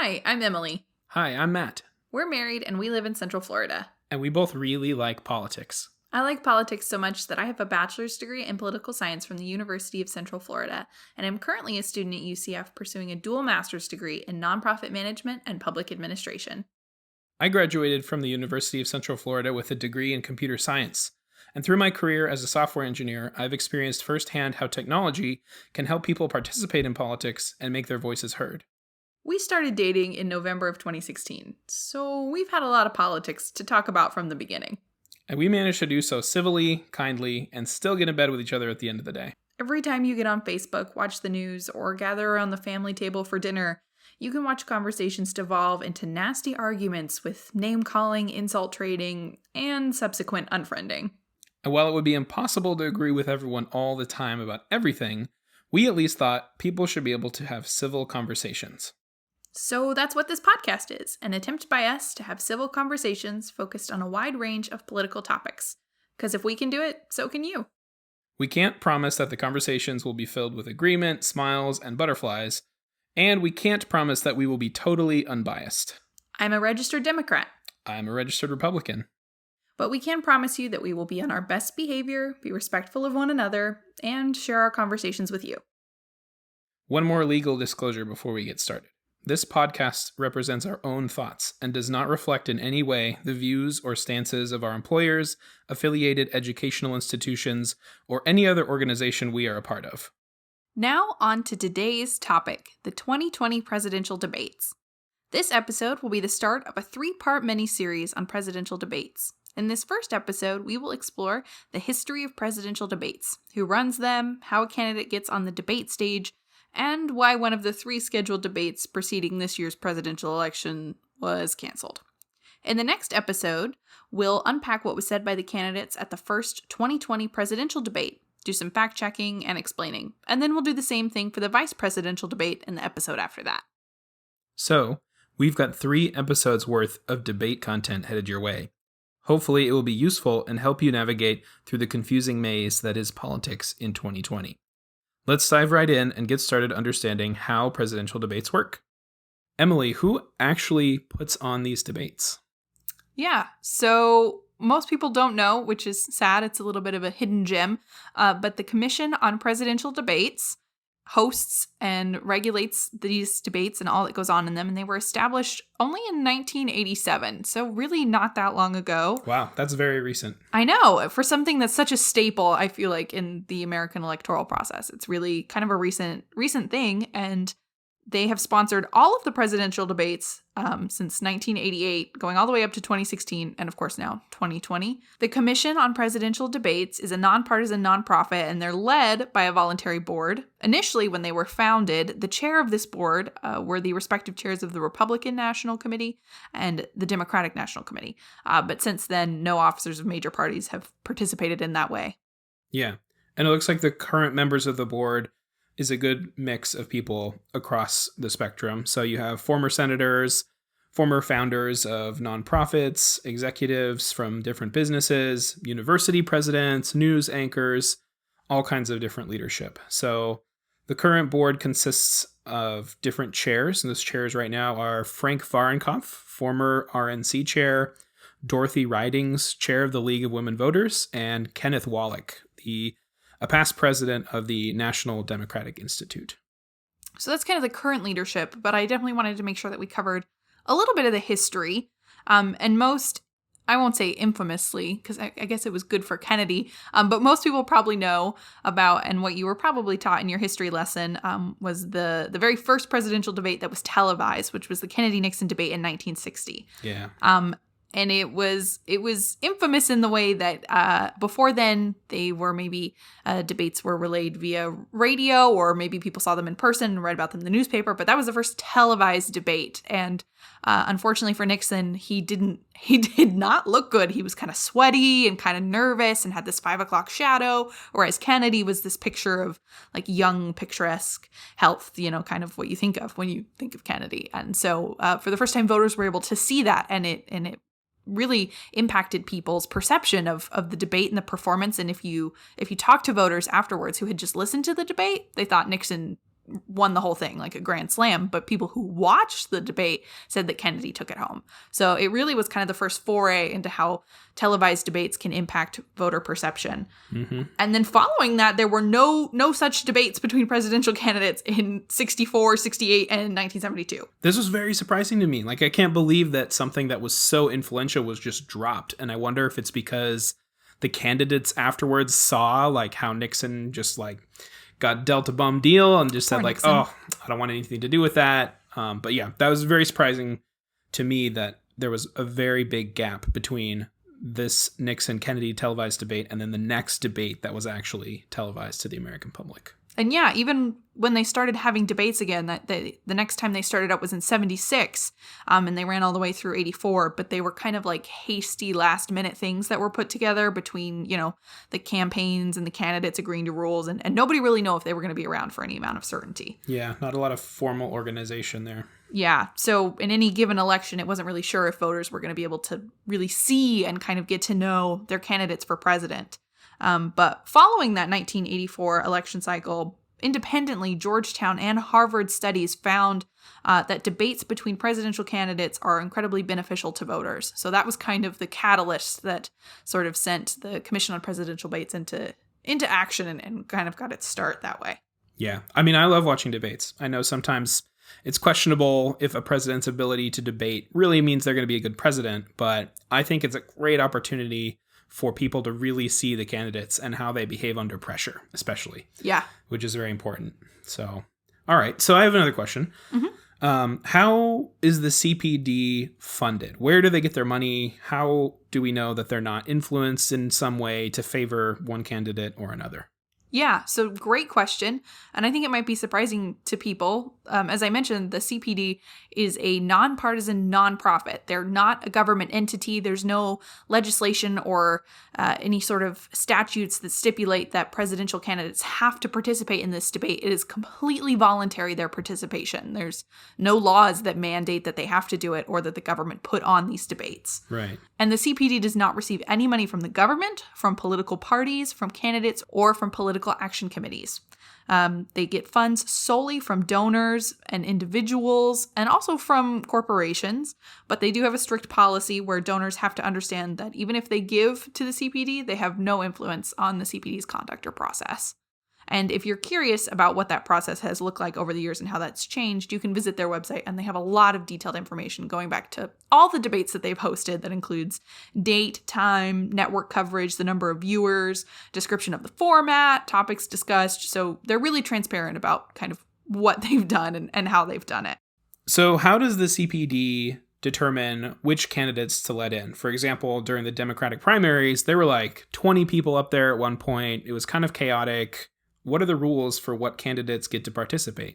Hi, I'm Emily. Hi, I'm Matt. We're married and we live in Central Florida. And we both really like politics. I like politics so much that I have a bachelor's degree in political science from the University of Central Florida, and I'm currently a student at UCF pursuing a dual master's degree in nonprofit management and public administration. I graduated from the University of Central Florida with a degree in computer science. And through my career as a software engineer, I've experienced firsthand how technology can help people participate in politics and make their voices heard. We started dating in November of 2016, so we've had a lot of politics to talk about from the beginning. And we managed to do so civilly, kindly, and still get in bed with each other at the end of the day. Every time you get on Facebook, watch the news, or gather around the family table for dinner, you can watch conversations devolve into nasty arguments with name-calling, insult trading, and subsequent unfriending. And while it would be impossible to agree with everyone all the time about everything, we at least thought people should be able to have civil conversations. So that's what this podcast is, an attempt by us to have civil conversations focused on a wide range of political topics. Because if we can do it, so can you. We can't promise that the conversations will be filled with agreement, smiles, and butterflies, and we can't promise that we will be totally unbiased. I'm a registered Democrat. I'm a registered Republican. But we can promise you that we will be on our best behavior, be respectful of one another, and share our conversations with you. One more legal disclosure before we get started. This podcast represents our own thoughts and does not reflect in any way the views or stances of our employers, affiliated educational institutions, or any other organization we are a part of. Now on to today's topic, the 2020 presidential debates. This episode will be the start of a 3-part mini-series on presidential debates. In this first episode, we will explore the history of presidential debates, who runs them, how a candidate gets on the debate stage, and why one of the 3 scheduled debates preceding this year's presidential election was canceled. In the next episode, we'll unpack what was said by the candidates at the first 2020 presidential debate, do some fact-checking and explaining, and then we'll do the same thing for the vice presidential debate in the episode after that. So, we've got 3 episodes worth of debate content headed your way. Hopefully, it will be useful and help you navigate through the confusing maze that is politics in 2020. Let's dive right in and get started understanding how presidential debates work. Emily, who actually puts on these debates? Yeah, so most people don't know, which is sad. It's a little bit of a hidden gem. But the Commission on Presidential Debates hosts and regulates these debates and all that goes on in them. And they were established only in 1987. So really not that long ago. Wow, that's very recent. I know. For something that's such a staple, I feel like, in the American electoral process. It's really kind of a recent thing. And they have sponsored all of the presidential debates since 1988, going all the way up to 2016, and of course now 2020. The Commission on Presidential Debates is a nonpartisan nonprofit, and they're led by a voluntary board. Initially, when they were founded, the chair of this board were the respective chairs of the Republican National Committee and the Democratic National Committee. But since then, no officers of major parties have participated in that way. Yeah, and it looks like the current members of the board is a good mix of people across the spectrum. So you have former senators, former founders of nonprofits, executives from different businesses, university presidents, news anchors, all kinds of different leadership. So the current board consists of different chairs, and those chairs right now are Frank Fahrenkopf, former RNC chair, Dorothy Ridings, chair of the League of Women Voters, and Kenneth Wallach, a past president of the National Democratic Institute. So that's kind of the current leadership, but I definitely wanted to make sure that we covered a little bit of the history. And most, I won't say infamously, because I guess it was good for Kennedy, but most people probably know about, and what you were probably taught in your history lesson, was the very first presidential debate that was televised, which was the Kennedy-Nixon debate in 1960. Yeah. And it was infamous in the way that before then they were maybe debates were relayed via radio, or maybe people saw them in person and read about them in the newspaper. But that was the first televised debate, and unfortunately for Nixon, he did not look good. He was kind of sweaty and kind of nervous and had this 5 o'clock shadow, whereas Kennedy was this picture of like young, picturesque health, kind of what you think of when you think of Kennedy. And so for the first time, voters were able to see that, and it really impacted people's perception of the debate and the performance. And if you talk to voters afterwards who had just listened to the debate, they thought Nixon won the whole thing, like a grand slam, but people who watched the debate said that Kennedy took it home. So it really was kind of the first foray into how televised debates can impact voter perception. Mm-hmm. And then following that, there were no such debates between presidential candidates in 64, 68, and 1972. This was very surprising to me. Like, I can't believe that something that was so influential was just dropped. And I wonder if it's because the candidates afterwards saw like how Nixon just like got dealt a bum deal and just said like, Nixon. oh, I don't want anything to do with that. But yeah, that was very surprising to me that there was a very big gap between this Nixon-Kennedy televised debate and then the next debate that was actually televised to the American public. And yeah, even when they started having debates again, the next time they started up was in 76, and they ran all the way through 84, but they were kind of like hasty last-minute things that were put together between, the campaigns and the candidates agreeing to rules, and nobody really knew if they were going to be around for any amount of certainty. Yeah, not a lot of formal organization there. Yeah, so in any given election, it wasn't really sure if voters were going to be able to really see and kind of get to know their candidates for president. But following that 1984 election cycle, independently, Georgetown and Harvard studies found that debates between presidential candidates are incredibly beneficial to voters. So that was kind of the catalyst that sort of sent the Commission on Presidential Debates into action and kind of got its start that way. Yeah, I mean, I love watching debates. I know sometimes it's questionable if a president's ability to debate really means they're going to be a good president, but I think it's a great opportunity for people to really see the candidates and how they behave under pressure, especially. Yeah. Which is very important. So, all right. So I have another question. Mm-hmm. How is the CPD funded? Where do they get their money? How do we know that they're not influenced in some way to favor one candidate or another? Yeah, so great question. And I think it might be surprising to people. As I mentioned, the CPD is a nonpartisan nonprofit. They're not a government entity. There's no legislation or any sort of statutes that stipulate that presidential candidates have to participate in this debate. It is completely voluntary, their participation. There's no laws that mandate that they have to do it or that the government put on these debates. Right. And the CPD does not receive any money from the government, from political parties, from candidates, or from political action committees. They get funds solely from donors and individuals and also from corporations, but they do have a strict policy where donors have to understand that even if they give to the CPD, they have no influence on the CPD's conduct or process. And if you're curious about what that process has looked like over the years and how that's changed, you can visit their website, and they have a lot of detailed information going back to all the debates that they've hosted. That includes date, time, network coverage, the number of viewers, description of the format, topics discussed. So they're really transparent about kind of what they've done and how they've done it. So how does the CPD determine which candidates to let in? For example, during the Democratic primaries, there were like 20 people up there at one point. It was kind of chaotic. What are the rules for what candidates get to participate?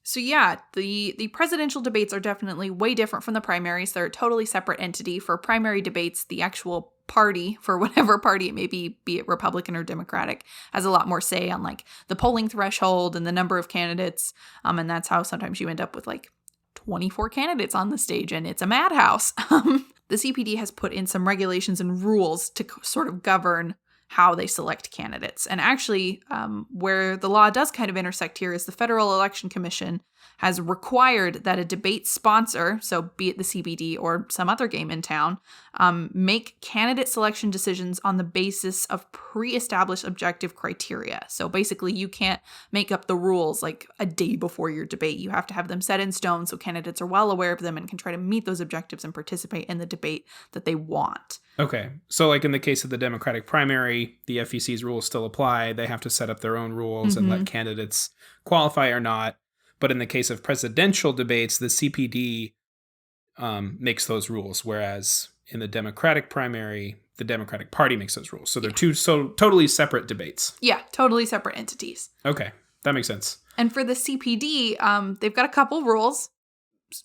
So yeah, the presidential debates are definitely way different from the primaries. They're a totally separate entity. For primary debates, the actual party, for whatever party it may be it Republican or Democratic, has a lot more say on like the polling threshold and the number of candidates. And that's how sometimes you end up with like 24 candidates on the stage, and it's a madhouse. The CPD has put in some regulations and rules to sort of govern how they select candidates. And actually, where the law does kind of intersect here is the Federal Election Commission has required that a debate sponsor, so be it the CPD or some other game in town, make candidate selection decisions on the basis of pre-established objective criteria. So basically, you can't make up the rules like a day before your debate. You have to have them set in stone so candidates are well aware of them and can try to meet those objectives and participate in the debate that they want. Okay. So like in the case of the Democratic primary, the FEC's rules still apply. They have to set up their own rules and let candidates qualify or not. But in the case of presidential debates, the CPD makes those rules, whereas in the Democratic primary, the Democratic Party makes those rules. So they're two totally separate debates. Yeah, totally separate entities. Okay, that makes sense. And for the CPD, they've got a couple rules.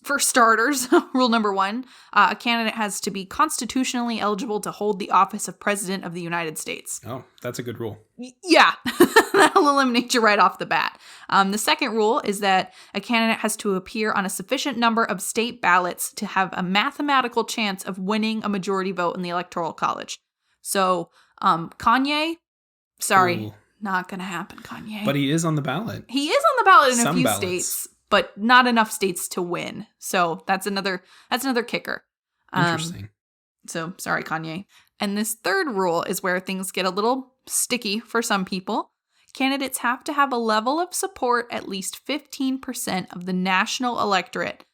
For starters, rule number 1, a candidate has to be constitutionally eligible to hold the office of President of the United States. Oh, that's a good rule. Yeah, that'll eliminate you right off the bat. The second rule is that a candidate has to appear on a sufficient number of state ballots to have a mathematical chance of winning a majority vote in the Electoral College. So, Kanye, sorry. Ooh. Not going to happen, Kanye. But he is on the ballot. He is on the ballot in a Some few ballots. states, but not enough states to win. So that's another kicker. Interesting. So sorry, Kanye. And this third rule is where things get a little sticky for some people. Candidates have to have a level of support at least 15% of the national electorate,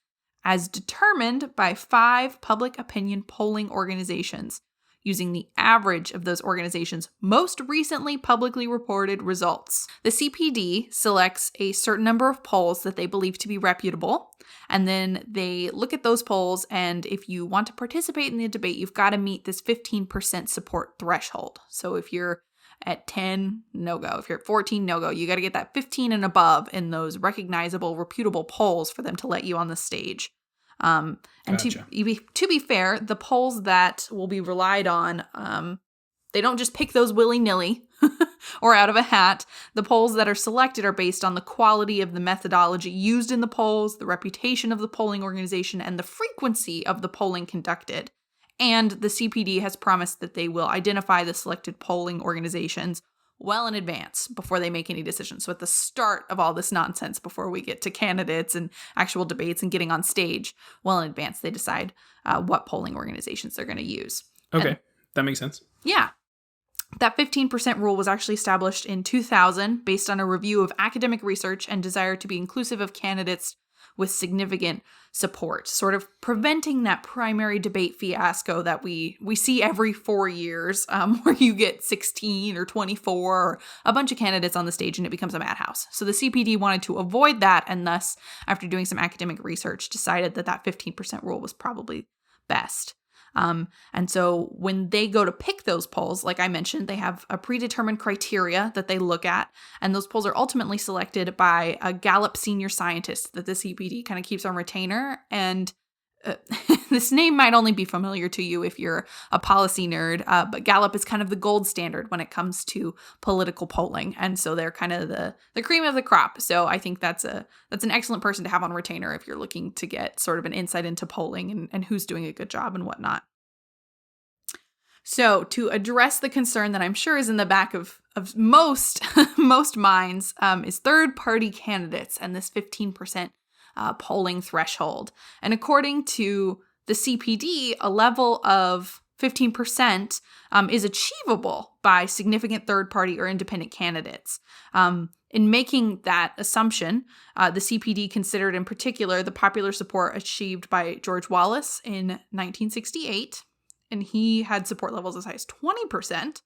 as determined by 5 public opinion polling organizations, using the average of those organizations' most recently publicly reported results. The CPD selects a certain number of polls that they believe to be reputable, and then they look at those polls, and if you want to participate in the debate, you've got to meet this 15% support threshold. So if you're at 10, no go. If you're at 14, no go. You got to get that 15 and above in those recognizable, reputable polls for them to let you on the stage. And Gotcha. to be fair, the polls that will be relied on, they don't just pick those willy-nilly or out of a hat. The polls that are selected are based on the quality of the methodology used in the polls, the reputation of the polling organization, and the frequency of the polling conducted. And the CPD has promised that they will identify the selected polling organizations well in advance before they make any decisions. So at the start of all this nonsense, before we get to candidates and actual debates and getting on stage, well in advance, they decide what polling organizations they're going to use. Okay, And, that makes sense. yeah. That 15% rule was actually established in 2000 based on a review of academic research and desire to be inclusive of candidates with significant support, sort of preventing that primary debate fiasco that we see every 4 years, where you get 16 or 24 or a bunch of candidates on the stage and it becomes a madhouse. So the CPD wanted to avoid that, and thus, after doing some academic research, decided that 15% rule was probably best. And so when they go to pick those polls, like I mentioned, they have a predetermined criteria that they look at, and those polls are ultimately selected by a Gallup senior scientist that the CPD kind of keeps on retainer. And this name might only be familiar to you if you're a policy nerd, but Gallup is kind of the gold standard when it comes to political polling, and so they're kind of the cream of the crop. So I think that's an excellent person to have on retainer if you're looking to get sort of an insight into polling and who's doing a good job and whatnot. So to address the concern that I'm sure is in the back of most minds is third-party candidates and this 15% polling threshold. And according to the CPD, a level of 15% is achievable by significant third-party or independent candidates. In making that assumption, the CPD considered in particular the popular support achieved by George Wallace in 1968, and he had support levels as high as 20%.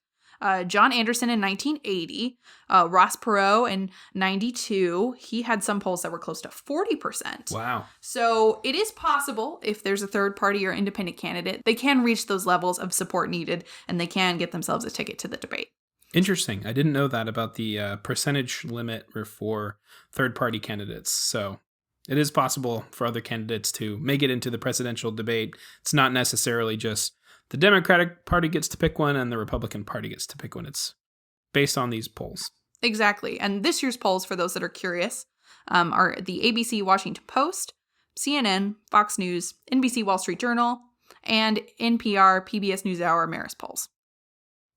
John Anderson in 1980, Ross Perot in 92, he had some polls that were close to 40%. Wow. So it is possible, if there's a third party or independent candidate, they can reach those levels of support needed, and they can get themselves a ticket to the debate. Interesting. I didn't know that about the percentage limit for third-party candidates. So it is possible for other candidates to make it into the presidential debate. It's not necessarily just the Democratic Party gets to pick one and the Republican Party gets to pick one. It's based on these polls. Exactly. And this year's polls, for those that are curious, are the ABC Washington Post, CNN, Fox News, NBC Wall Street Journal, and NPR PBS NewsHour Marist polls.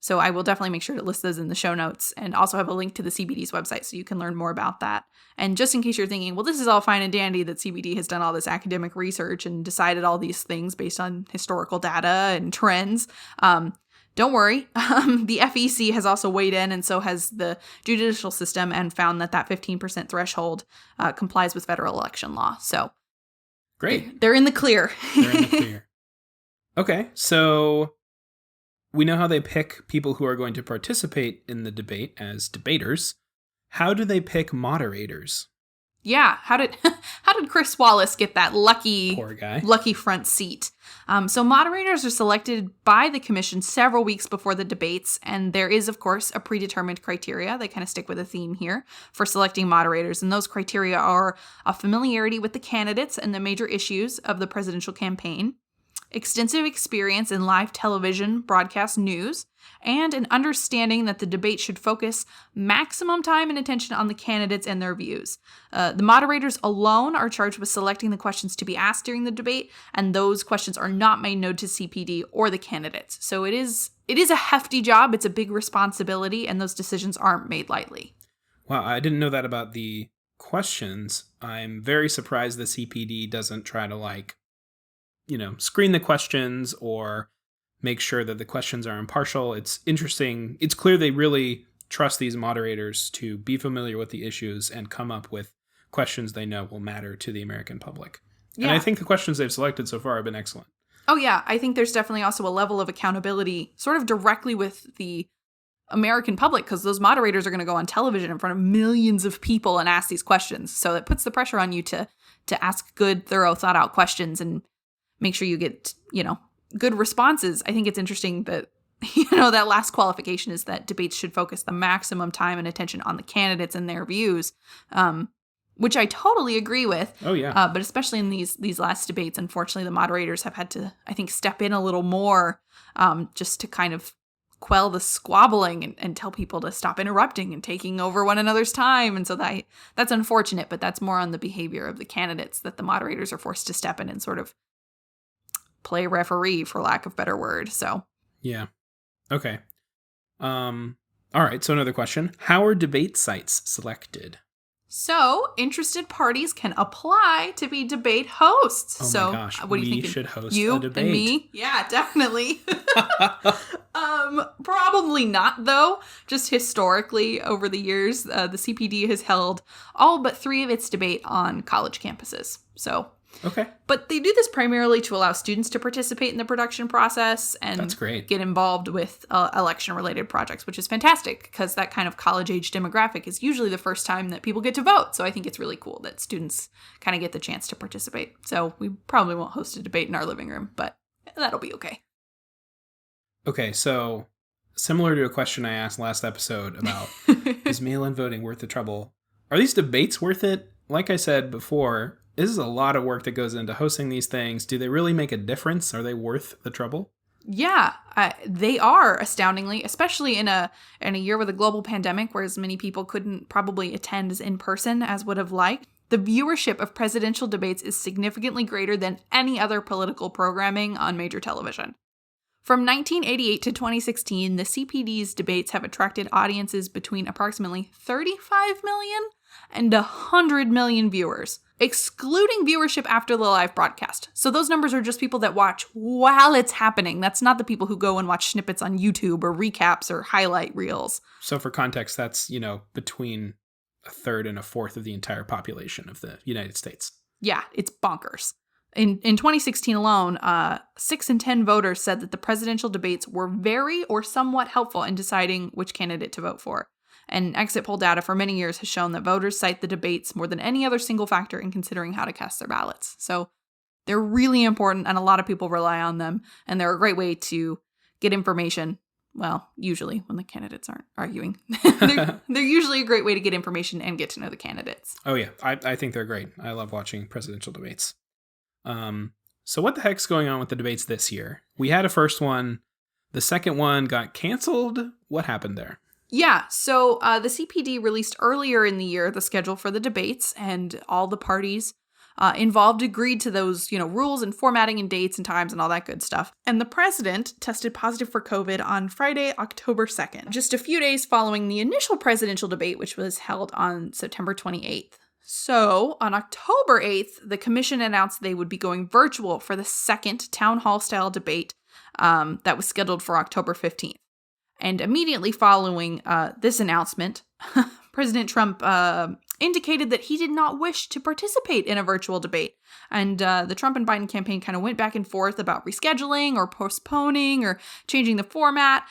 So I will definitely make sure to list those in the show notes, and also have a link to the CBD's website so you can learn more about that. And just in case you're thinking, well, this is all fine and dandy that CBD has done all this academic research and decided all these things based on historical data and trends, don't worry. The FEC has also weighed in, and so has the judicial system, and found that 15% threshold complies with federal election law. So Great. they're in the clear. They're in the clear. Okay, so we know how they pick people who are going to participate in the debate as debaters. How do they pick moderators? Yeah, how did Chris Wallace get that Poor guy. lucky front seat? So moderators are selected by the commission several weeks before the debates, and there is, of course, a predetermined criteria. They kind of stick with a theme here for selecting moderators, and those criteria are a familiarity with the candidates and the major issues of the presidential campaign, extensive experience in live television broadcast news, and an understanding that the debate should focus maximum time and attention on the candidates and their views. The moderators alone are charged with selecting the questions to be asked during the debate, and those questions are not made known to CPD or the candidates. So it is a hefty job, it's a big responsibility, and those decisions aren't made lightly. Wow, I didn't know that about the questions. I'm very surprised the CPD doesn't try to screen the questions or make sure that the questions are impartial. It's interesting. It's clear they really trust these moderators to be familiar with the issues and come up with questions they know will matter to the American public. Yeah. And I think the questions they've selected so far have been excellent. Oh, yeah. I think there's definitely also a level of accountability sort of directly with the American public, because those moderators are going to go on television in front of millions of people and ask these questions. So it puts the pressure on you to ask good, thorough, thought out questions and make sure you get, good responses. I think it's interesting that, that last qualification is that debates should focus the maximum time and attention on the candidates and their views, which I totally agree with. Oh, yeah. But especially in these last debates, unfortunately, the moderators have had to, I think, step in a little more just to kind of quell the squabbling and tell people to stop interrupting and taking over one another's time. And so that's unfortunate, but that's more on the behavior of the candidates that the moderators are forced to step in and sort of play referee, for lack of better word. So yeah. Okay. All right. So another question. How are debate sites selected? So interested parties can apply to be debate hosts. Oh so my gosh. What do you think? We should host you a debate. And me? Yeah, definitely. Probably not, though. Just historically, over the years, the CPD has held all but 3 of its debate on college campuses. So okay. But they do this primarily to allow students to participate in the production process and That's great. Get involved with election-related projects, which is fantastic because that kind of college-age demographic is usually the first time that people get to vote. So I think it's really cool that students kind of get the chance to participate. So we probably won't host a debate in our living room, but that'll be okay. Okay, so similar to a question I asked last episode about is mail-in voting worth the trouble? Are these debates worth it? Like I said before, this is a lot of work that goes into hosting these things. Do they really make a difference? Are they worth the trouble? Yeah, they are, astoundingly, especially in a year with a global pandemic where as many people couldn't probably attend as in person as would have liked. The viewership of presidential debates is significantly greater than any other political programming on major television. From 1988 to 2016, the CPD's debates have attracted audiences between approximately 35 million and 100 million viewers, excluding viewership after the live broadcast. So those numbers are just people that watch while it's happening. That's not the people who go and watch snippets on YouTube or recaps or highlight reels. So for context, that's, between a third and a fourth of the entire population of the United States. Yeah, it's bonkers. In 2016 alone, 6 in 10 voters said that the presidential debates were very or somewhat helpful in deciding which candidate to vote for. And exit poll data for many years has shown that voters cite the debates more than any other single factor in considering how to cast their ballots. So they're really important, and a lot of people rely on them, and they're a great way to get information. Well, usually when the candidates aren't arguing. they're usually a great way to get information and get to know the candidates. Oh, yeah. I think they're great. I love watching presidential debates. So what the heck's going on with the debates this year? We had a first one. The second one got canceled. What happened there? Yeah, so the CPD released earlier in the year the schedule for the debates, and all the parties involved agreed to those, rules and formatting and dates and times and all that good stuff. And the president tested positive for COVID on Friday, October 2nd, just a few days following the initial presidential debate, which was held on September 28th. So, on October 8th, the commission announced they would be going virtual for the second town hall-style debate that was scheduled for October 15th. And immediately following this announcement, President Trump indicated that he did not wish to participate in a virtual debate. And the Trump and Biden campaign kind of went back and forth about rescheduling or postponing or changing the format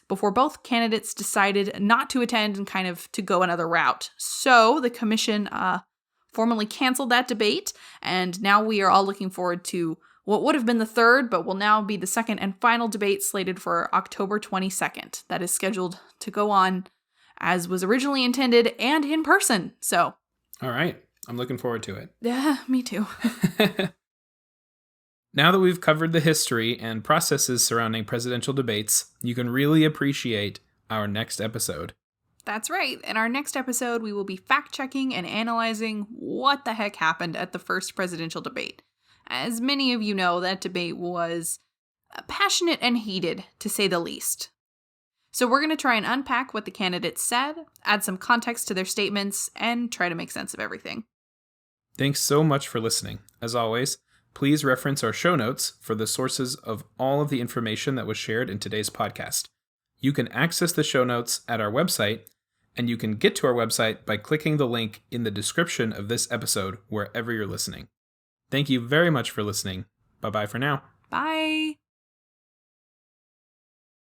before both candidates decided not to attend and kind of to go another route. So the commission formally canceled that debate, and now we are all looking forward to what would have been the third, but will now be the second and final debate slated for October 22nd. That is scheduled to go on as was originally intended and in person. So, all right. I'm looking forward to it. Yeah, me too. Now that we've covered the history and processes surrounding presidential debates, you can really appreciate our next episode. That's right. In our next episode, we will be fact-checking and analyzing what the heck happened at the first presidential debate. As many of you know, that debate was passionate and heated, to say the least. So we're going to try and unpack what the candidates said, add some context to their statements, and try to make sense of everything. Thanks so much for listening. As always, please reference our show notes for the sources of all of the information that was shared in today's podcast. You can access the show notes at our website, and you can get to our website by clicking the link in the description of this episode wherever you're listening. Thank you very much for listening. Bye-bye for now. Bye.